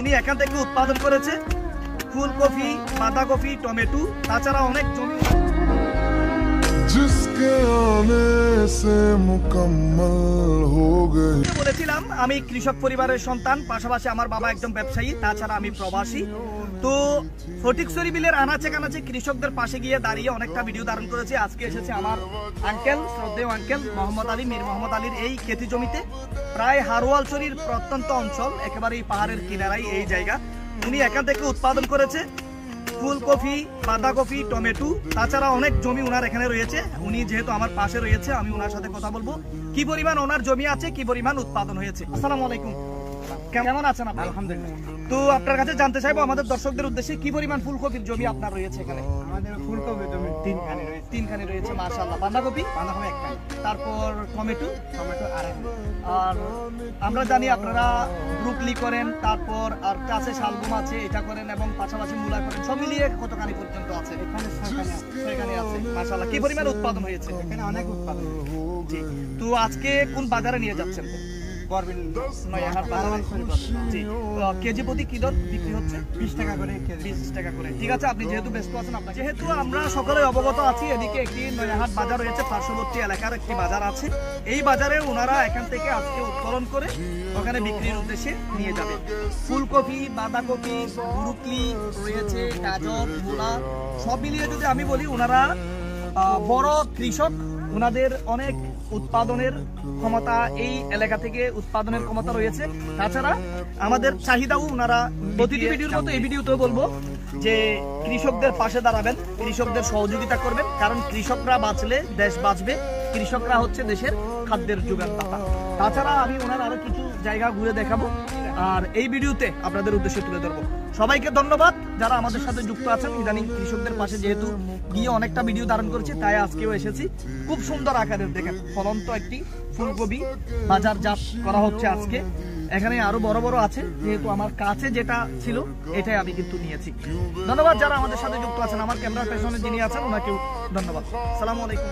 উনি এখান থেকে উৎপাদন করেছে ফুলকপি, বাঁধাকপি, টমেটো, তাছাড়া অনেক জমি। বলেছিলাম আমি কৃষক পরিবারের সন্তান, পাশাপাশি আমার বাবা একজন ব্যবসায়ী, তাছাড়া আমি প্রবাসী। তো ফটিকছড়ি বিলের আনাচে কানাচে কৃষকদের পাশে গিয়ে দাঁড়িয়ে অনেকটা ভিডিও ধারণ করেছি। আজকে এসেছে আমার আঙ্কেল, শ্রদ্ধেয় আঙ্কেল মোহাম্মদ আলী, মীর মোহাম্মদ আলীর এই খেতি জমিতে। প্রায় হারোয়ালছড়ির প্রত্যন্ত অঞ্চল, একেবারে পাহাড়ের কিনারায় এই জায়গা। উনি এখান থেকে উৎপাদন করেছে ফুলকপি, বাঁধাকপি, টমেটো, তাছাড়া অনেক জমি ওনার এখানে রয়েছে। উনি যেহেতু আমার পাশে রয়েছে, আমি ওনার সাথে কথা বলবো কি পরিমাণ ওনার জমি আছে, কি পরিমাণ উৎপাদন হয়েছে। আসসালামু আলাইকুম, কেমন আছেন আপনি? আলহামদুলিল্লাহ। তো আপনার কাছে জানতে চাইবো আমাদের দর্শকদের উদ্দেশ্যে কি পরিমাণ ফুলকপির জমি আপনার রয়েছে এখানে? আমাদের ফুলকপির জমি তিনখানি রয়েছে, মাশাআল্লাহ। বাঁধাকপি একখানি, তারপর টমেটো আড়াইখানি। আর আমরা জানি আপনারা ব্রুকলি করেন, তারপর আর কাছে শালগম আছে, এটা করেন, এবং পাশাপাশি মূলা করেন। সব মিলিয়ে কতখানি পর্যন্ত আছে? এখানে ছয়খানি আছে, মাশাআল্লাহ। কি পরিমাণ উৎপাদন হয়েছে? এখানে অনেক উৎপাদন। জি। তো আজকে কোন বাজারে নিয়ে যাচ্ছেন? কেজি প্রতি কি দর বিক্রি হচ্ছে? 20 টাকা করে। 20 টাকা করে। ঠিক আছে, আপনি যেহেতু ব্যস্ত আছেন, আপনার যেহেতু আমরা সকলে অবগত আছি, এদিকে একটি নয়াহাট বাজার রয়েছে, পার্শ্ববর্তী এলাকার একটি বাজার আছে। এই বাজারে ওনারা এখান থেকে আজকে উত্তোলন করে ওখানে বিক্রির উদ্দেশ্যে নিয়ে যাবে। ফুলকপি, বাঁধাকপি, ব্রুকলি রয়েছে, গাজর, মূলা, সব মিলিয়ে যদি আমি বলি ওনারা বড় কৃষক। ওনাদের অনেক উৎপাদনের ক্ষমতা, এই এলাকা থেকে উৎপাদনের ক্ষমতা রয়েছে। তাছাড়া আমাদের চাহিদাও ওনারা প্রতিটি ভিডিওর মতো এই ভিডিওতেও বলবো যে কৃষকদের পাশে দাঁড়াবেন, কৃষকদের সহযোগিতা করবেন, কারণ কৃষকরা বাঁচলে দেশ বাঁচবে। কৃষকরা হচ্ছে দেশের খাদ্যের যোগানদাতা। তাছাড়া আমি ওনার আরো কিছু জায়গা ঘুরে দেখাবো আর এই ভিডিওতে আপনাদের উদ্দেশ্যে তুলে ধরবো। সবাইকে ধন্যবাদ যারা আমাদের সাথে যুক্ত আছেন। ইদানিং কৃষকদের পাশে যেহেতু গিয়ে অনেকটা ভিডিও ধারণ করেছি, তাই আজকেও এসেছি। খুব সুন্দর আকারের দেখেন ফলন্ত একটি ফুলকপি বাজারজাত করা হচ্ছে আজকে। এখানে আরো বড় বড় আছে, যেহেতু আমার কাছে যেটা ছিল এটাই আমি কিন্তু নিয়েছি। ধন্যবাদ যারা আমাদের সাথে যুক্ত আছেন। আমার ক্যামেরার পেছনে যিনি আছেন ওনাকেও ধন্যবাদ। আসসালামু আলাইকুম।